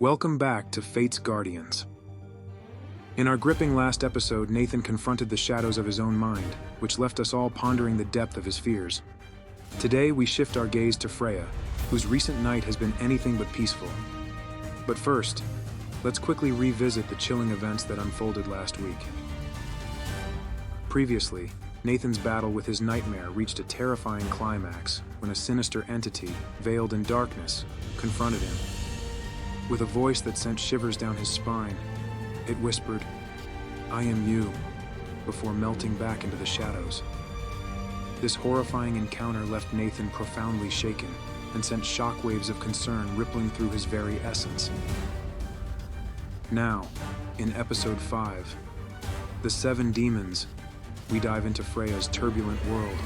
Welcome back to Fate's Guardians. In our gripping last episode, Nathan confronted the shadows of his own mind, which left us all pondering the depth of his fears. Today, we shift our gaze to Freya, whose recent night has been anything but peaceful. But first, let's quickly revisit the chilling events that unfolded last week. Previously, Nathan's battle with his nightmare reached a terrifying climax when a sinister entity, veiled in darkness, confronted him. With a voice that sent shivers down his spine, it whispered, "I am you," before melting back into the shadows. This horrifying encounter left Nathan profoundly shaken and sent shockwaves of concern rippling through his very essence. Now, in Episode 5, The Seven Demons, we dive into Freya's turbulent world.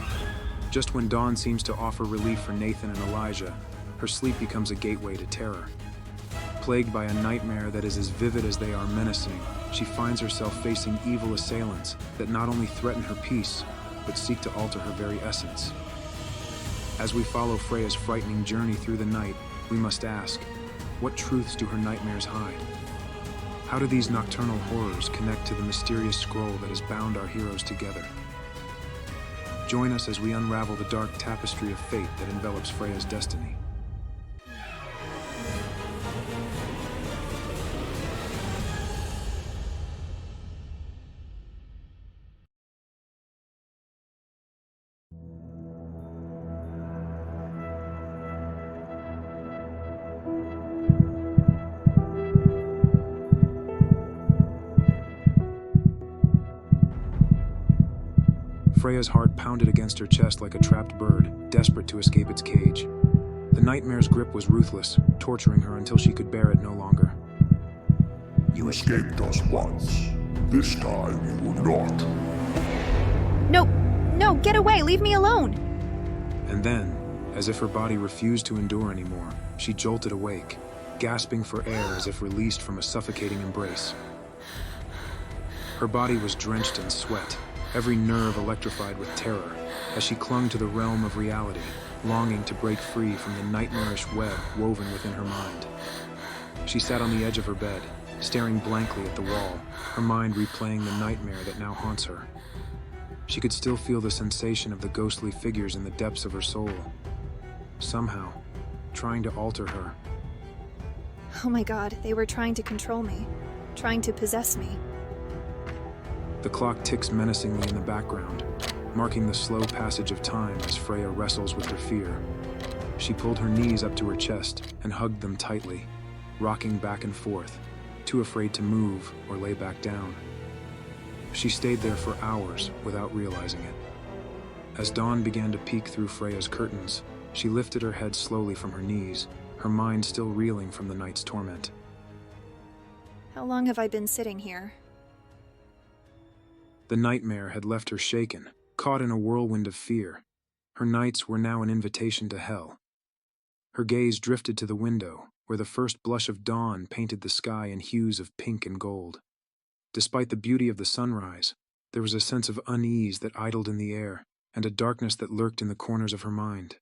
Just when dawn seems to offer relief for Nathan and Elijah, her sleep becomes a gateway to terror. Plagued by a nightmare that is as vivid as they are menacing, she finds herself facing evil assailants that not only threaten her peace, but seek to alter her very essence. As we follow Freya's frightening journey through the night, we must ask, what truths do her nightmares hide? How do these nocturnal horrors connect to the mysterious scroll that has bound our heroes together? Join us as we unravel the dark tapestry of fate that envelops Freya's destiny. Freya's heart pounded against her chest like a trapped bird, desperate to escape its cage. The nightmare's grip was ruthless, torturing her until she could bear it no longer. You escaped us once. This time you will not. No, get away, leave me alone! And then, as if her body refused to endure anymore, she jolted awake, gasping for air as if released from a suffocating embrace. Her body was drenched in sweat, every nerve electrified with terror, as she clung to the realm of reality, longing to break free from the nightmarish web woven within her mind. She sat on the edge of her bed, staring blankly at the wall, her mind replaying the nightmare that now haunts her. She could still feel the sensation of the ghostly figures in the depths of her soul, somehow trying to alter her. Oh my god, they were trying to control me, trying to possess me. The clock ticks menacingly in the background, marking the slow passage of time as Freya wrestles with her fear. She pulled her knees up to her chest and hugged them tightly, rocking back and forth, too afraid to move or lay back down. She stayed there for hours without realizing it. As dawn began to peek through Freya's curtains, she lifted her head slowly from her knees, her mind still reeling from the night's torment. How long have I been sitting here? The nightmare had left her shaken, caught in a whirlwind of fear. Her nights were now an invitation to hell. Her gaze drifted to the window, where the first blush of dawn painted the sky in hues of pink and gold. Despite the beauty of the sunrise, there was a sense of unease that idled in the air, and a darkness that lurked in the corners of her mind.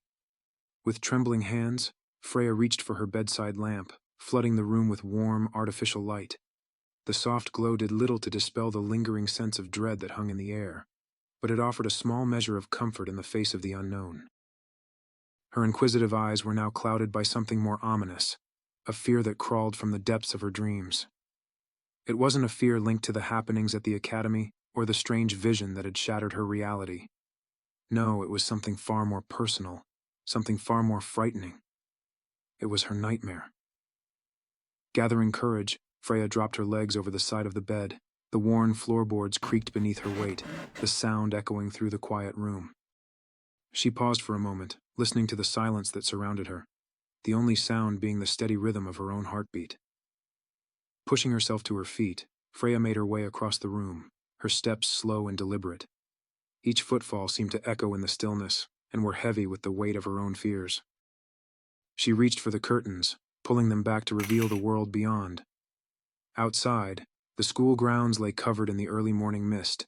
With trembling hands, Freya reached for her bedside lamp, flooding the room with warm, artificial light. The soft glow did little to dispel the lingering sense of dread that hung in the air, but it offered a small measure of comfort in the face of the unknown. Her inquisitive eyes were now clouded by something more ominous, a fear that crawled from the depths of her dreams. It wasn't a fear linked to the happenings at the academy or the strange vision that had shattered her reality. No, it was something far more personal, something far more frightening. It was her nightmare. Gathering courage, Freya dropped her legs over the side of the bed. The worn floorboards creaked beneath her weight, the sound echoing through the quiet room. She paused for a moment, listening to the silence that surrounded her, the only sound being the steady rhythm of her own heartbeat. Pushing herself to her feet, Freya made her way across the room, her steps slow and deliberate. Each footfall seemed to echo in the stillness, and were heavy with the weight of her own fears. She reached for the curtains, pulling them back to reveal the world beyond. Outside, the school grounds lay covered in the early morning mist,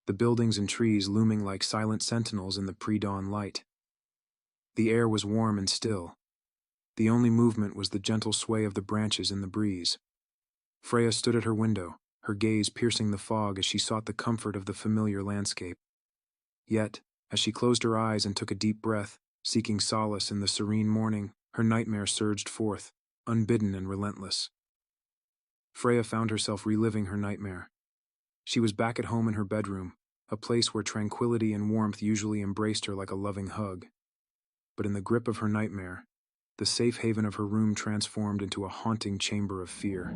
the buildings and trees looming like silent sentinels in the pre-dawn light. The air was warm and still, The only movement was the gentle sway of the branches in the breeze. Freya stood at her window, her gaze piercing the fog as she sought the comfort of the familiar landscape. Yet, as she closed her eyes and took a deep breath, seeking solace in the serene morning, her nightmare surged forth, unbidden and relentless. Freya found herself reliving her nightmare. She was back at home in her bedroom, a place where tranquility and warmth usually embraced her like a loving hug. But in the grip of her nightmare, the safe haven of her room transformed into a haunting chamber of fear.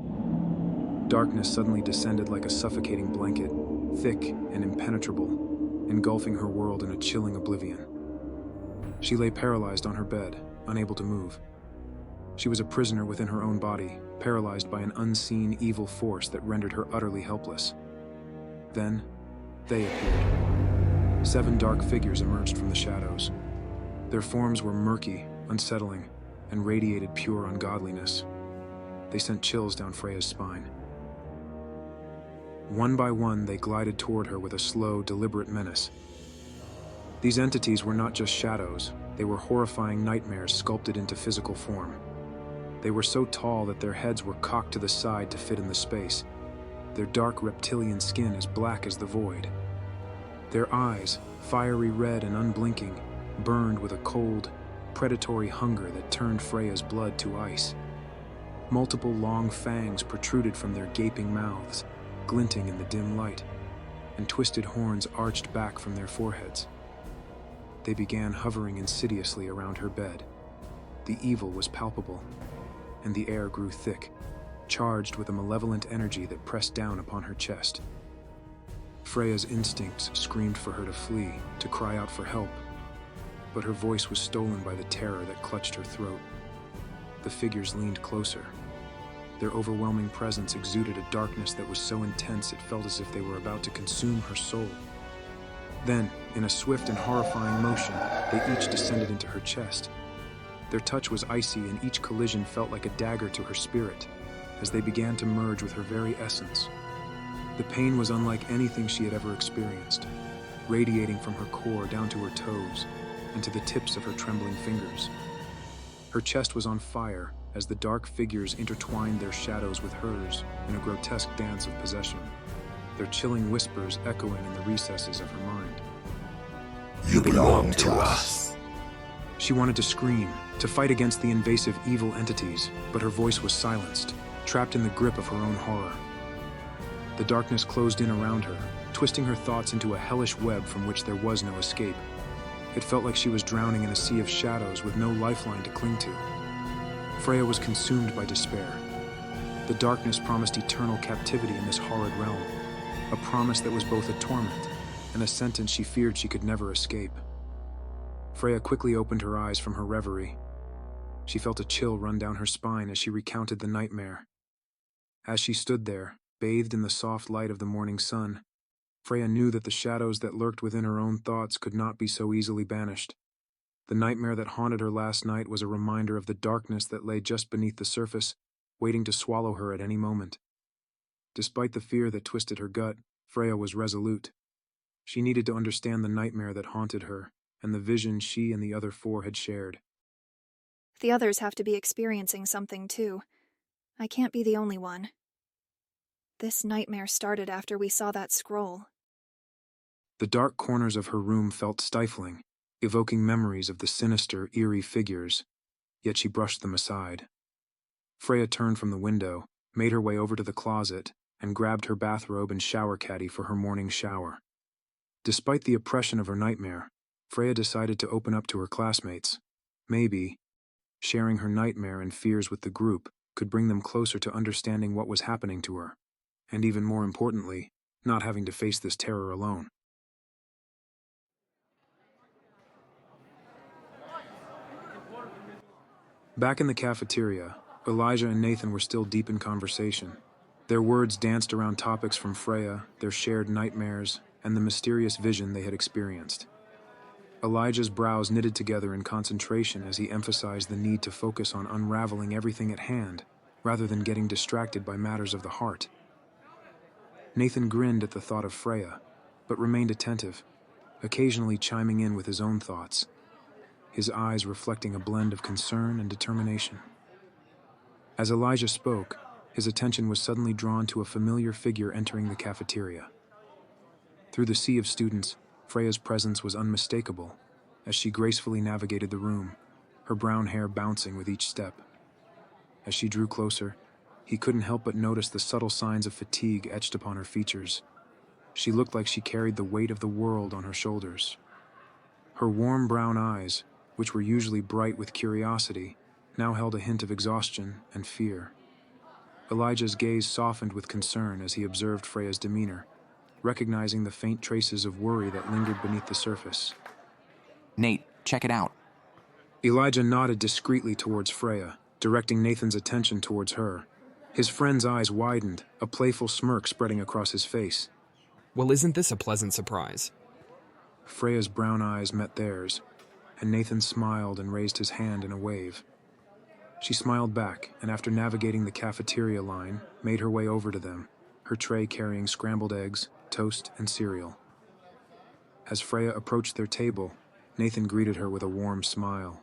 Darkness suddenly descended like a suffocating blanket, thick and impenetrable, engulfing her world in a chilling oblivion. She lay paralyzed on her bed, unable to move. She was a prisoner within her own body, paralyzed by an unseen evil force that rendered her utterly helpless. Then, they appeared. 7 dark figures emerged from the shadows. Their forms were murky, unsettling, and radiated pure ungodliness. They sent chills down Freya's spine. One by one, they glided toward her with a slow, deliberate menace. These entities were not just shadows, they were horrifying nightmares sculpted into physical form. They were so tall that their heads were cocked to the side to fit in the space, their dark reptilian skin as black as the void. Their eyes, fiery red and unblinking, burned with a cold, predatory hunger that turned Freya's blood to ice. Multiple long fangs protruded from their gaping mouths, glinting in the dim light, and twisted horns arched back from their foreheads. They began hovering insidiously around her bed. The evil was palpable, and the air grew thick, charged with a malevolent energy that pressed down upon her chest. Freya's instincts screamed for her to flee, to cry out for help, but her voice was stolen by the terror that clutched her throat. The figures leaned closer. Their overwhelming presence exuded a darkness that was so intense it felt as if they were about to consume her soul. Then, in a swift and horrifying motion, they each descended into her chest. Their touch was icy, and each collision felt like a dagger to her spirit, as they began to merge with her very essence. The pain was unlike anything she had ever experienced, radiating from her core down to her toes and to the tips of her trembling fingers. Her chest was on fire as the dark figures intertwined their shadows with hers in a grotesque dance of possession, their chilling whispers echoing in the recesses of her mind. You belong to us. She wanted to scream, to fight against the invasive evil entities, but her voice was silenced, trapped in the grip of her own horror. The darkness closed in around her, twisting her thoughts into a hellish web from which there was no escape. It felt like she was drowning in a sea of shadows with no lifeline to cling to. Freya was consumed by despair. The darkness promised eternal captivity in this horrid realm, a promise that was both a torment and a sentence she feared she could never escape. Freya quickly opened her eyes from her reverie. She felt a chill run down her spine as she recounted the nightmare. As she stood there, bathed in the soft light of the morning sun, Freya knew that the shadows that lurked within her own thoughts could not be so easily banished. The nightmare that haunted her last night was a reminder of the darkness that lay just beneath the surface, waiting to swallow her at any moment. Despite the fear that twisted her gut, Freya was resolute. She needed to understand the nightmare that haunted her, and the vision she and the other 4 had shared. The others have to be experiencing something too. I can't be the only one. This nightmare started after we saw that scroll. The dark corners of her room felt stifling, evoking memories of the sinister, eerie figures, yet she brushed them aside. Freya turned from the window, made her way over to the closet, and grabbed her bathrobe and shower caddy for her morning shower. Despite the oppression of her nightmare, Freya decided to open up to her classmates. Maybe, sharing her nightmare and fears with the group could bring them closer to understanding what was happening to her, and even more importantly, not having to face this terror alone. Back in the cafeteria, Elijah and Nathan were still deep in conversation. Their words danced around topics from Freya, their shared nightmares, and the mysterious vision they had experienced. Elijah's brows knitted together in concentration as he emphasized the need to focus on unraveling everything at hand, rather than getting distracted by matters of the heart. Nathan grinned at the thought of Freya, but remained attentive, occasionally chiming in with his own thoughts. his eyes reflecting a blend of concern and determination. As Elijah spoke, his attention was suddenly drawn to a familiar figure entering the cafeteria. Through the sea of students, Freya's presence was unmistakable as she gracefully navigated the room, her brown hair bouncing with each step. As she drew closer, he couldn't help but notice the subtle signs of fatigue etched upon her features. She looked like she carried the weight of the world on her shoulders. Her warm brown eyes, which were usually bright with curiosity, now held a hint of exhaustion and fear. Elijah's gaze softened with concern as he observed Freya's demeanor, recognizing the faint traces of worry that lingered beneath the surface. Nate, check it out. Elijah nodded discreetly towards Freya, directing Nathan's attention towards her. His friend's eyes widened, a playful smirk spreading across his face. Well, isn't this a pleasant surprise? Freya's brown eyes met theirs, and Nathan smiled and raised his hand in a wave. She smiled back, and after navigating the cafeteria line, made her way over to them, her tray carrying scrambled eggs, toast, and cereal. As Freya approached their table, Nathan greeted her with a warm smile.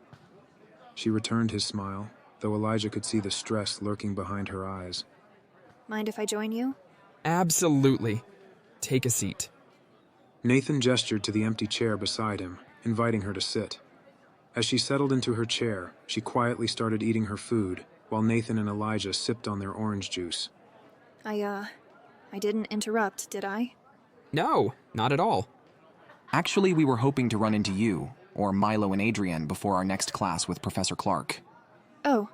She returned his smile, though Elijah could see the stress lurking behind her eyes. Mind if I join you? Absolutely. Take a seat. Nathan gestured to the empty chair beside him, inviting her to sit. As she settled into her chair, she quietly started eating her food, while Nathan and Elijah sipped on their orange juice. I didn't interrupt, did I? No, not at all. Actually, we were hoping to run into you, or Milo and Adrian, before our next class with Professor Clark. Oh,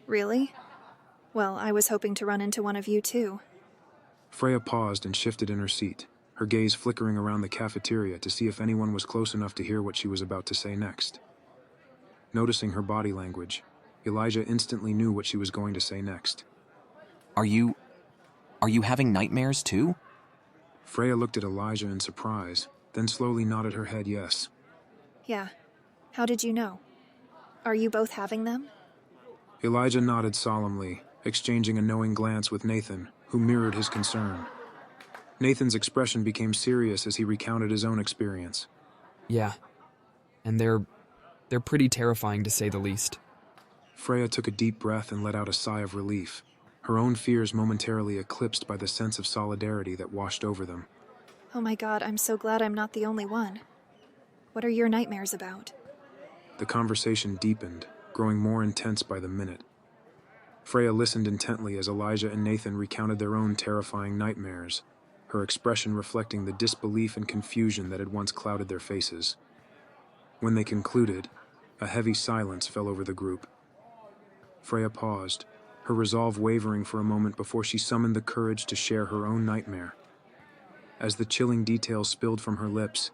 really? Well, I was hoping to run into one of you too. Freya paused and shifted in her seat, her gaze flickering around the cafeteria to see if anyone was close enough to hear what she was about to say next. Noticing her body language, Elijah instantly knew what she was going to say next. Are you having nightmares too? Freya looked at Elijah in surprise, then slowly nodded her head yes. Yeah. How did you know? Are you both having them? Elijah nodded solemnly, exchanging a knowing glance with Nathan, who mirrored his concern. Nathan's expression became serious as he recounted his own experience. Yeah. And they're pretty terrifying to say the least. Freya took a deep breath and let out a sigh of relief, her own fears momentarily eclipsed by the sense of solidarity that washed over them. Oh my god, I'm so glad I'm not the only one. What are your nightmares about? The conversation deepened, growing more intense by the minute. Freya listened intently as Elijah and Nathan recounted their own terrifying nightmares, her expression reflecting the disbelief and confusion that had once clouded their faces. When they concluded, a heavy silence fell over the group. Freya paused, her resolve wavering for a moment before she summoned the courage to share her own nightmare. As the chilling details spilled from her lips,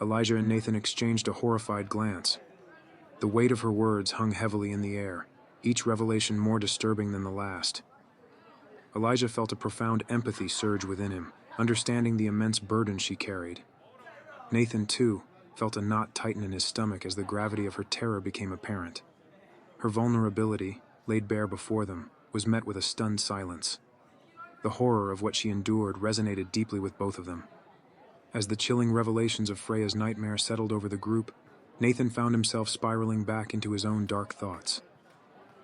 Elijah and Nathan exchanged a horrified glance. The weight of her words hung heavily in the air, each revelation more disturbing than the last. Elijah felt a profound empathy surge within him, understanding the immense burden she carried. Nathan, too, felt a knot tighten in his stomach as the gravity of her terror became apparent. Her vulnerability, laid bare before them, was met with a stunned silence. The horror of what she endured resonated deeply with both of them. As the chilling revelations of Freya's nightmare settled over the group, Nathan found himself spiraling back into his own dark thoughts.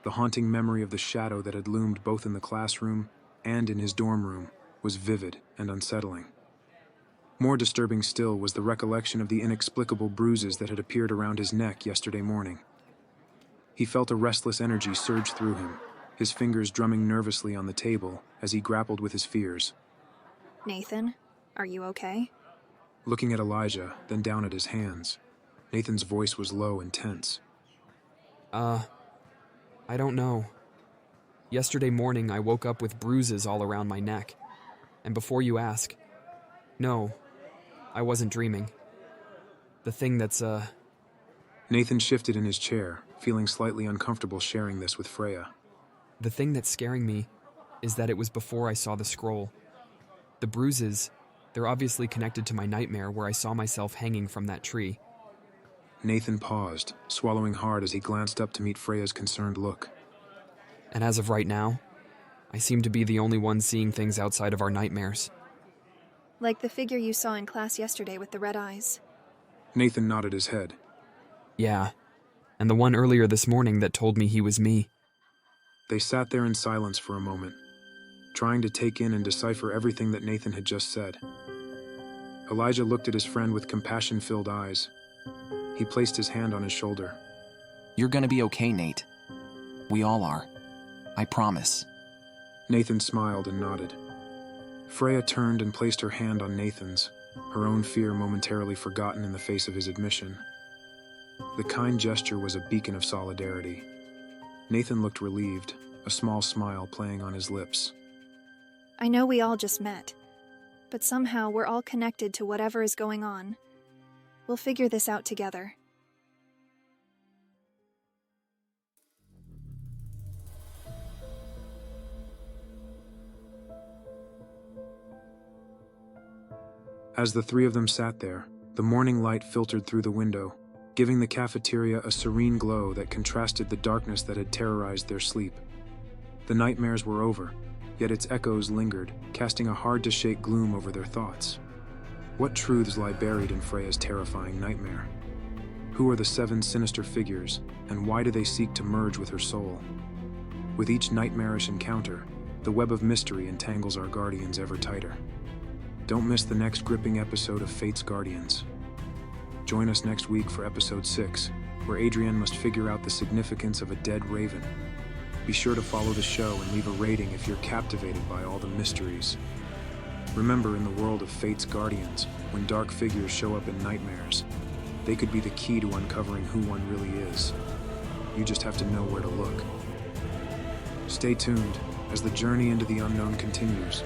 The haunting memory of the shadow that had loomed both in the classroom and in his dorm room was vivid and unsettling. More disturbing still was the recollection of the inexplicable bruises that had appeared around his neck yesterday morning. He felt a restless energy surge through him, his fingers drumming nervously on the table as he grappled with his fears. Nathan, are you okay? Looking at Elijah, then down at his hands, Nathan's voice was low and tense. I don't know. Yesterday morning I woke up with bruises all around my neck. And before you ask, no, I wasn't dreaming. The thing that's, Nathan shifted in his chair, feeling slightly uncomfortable sharing this with Freya. The thing that's scaring me is that it was before I saw the scroll. The bruises, they're obviously connected to my nightmare where I saw myself hanging from that tree. Nathan paused, swallowing hard as he glanced up to meet Freya's concerned look. And as of right now, I seem to be the only one seeing things outside of our nightmares. Like the figure you saw in class yesterday with the red eyes. Nathan nodded his head. Yeah, and the one earlier this morning that told me he was me. They sat there in silence for a moment, trying to take in and decipher everything that Nathan had just said. Elijah looked at his friend with compassion-filled eyes. He placed his hand on his shoulder. You're gonna be okay, Nate. We all are. I promise. Nathan smiled and nodded. Freya turned and placed her hand on Nathan's, her own fear momentarily forgotten in the face of his admission. The kind gesture was a beacon of solidarity. Nathan looked relieved, a small smile playing on his lips. I know we all just met, but somehow we're all connected to whatever is going on. We'll figure this out together. As the three of them sat there, the morning light filtered through the window, giving the cafeteria a serene glow that contrasted the darkness that had terrorized their sleep. The nightmares were over, yet its echoes lingered, casting a hard-to-shake gloom over their thoughts. What truths lie buried in Freya's terrifying nightmare? Who are the 7 sinister figures, and why do they seek to merge with her soul? With each nightmarish encounter, the web of mystery entangles our guardians ever tighter. Don't miss the next gripping episode of Fate's Guardians. Join us next week for episode 6, where Adrienne must figure out the significance of a dead raven. Be sure to follow the show and leave a rating if you're captivated by all the mysteries. Remember, in the world of Fate's Guardians, when dark figures show up in nightmares, they could be the key to uncovering who one really is. You just have to know where to look. Stay tuned as the journey into the unknown continues.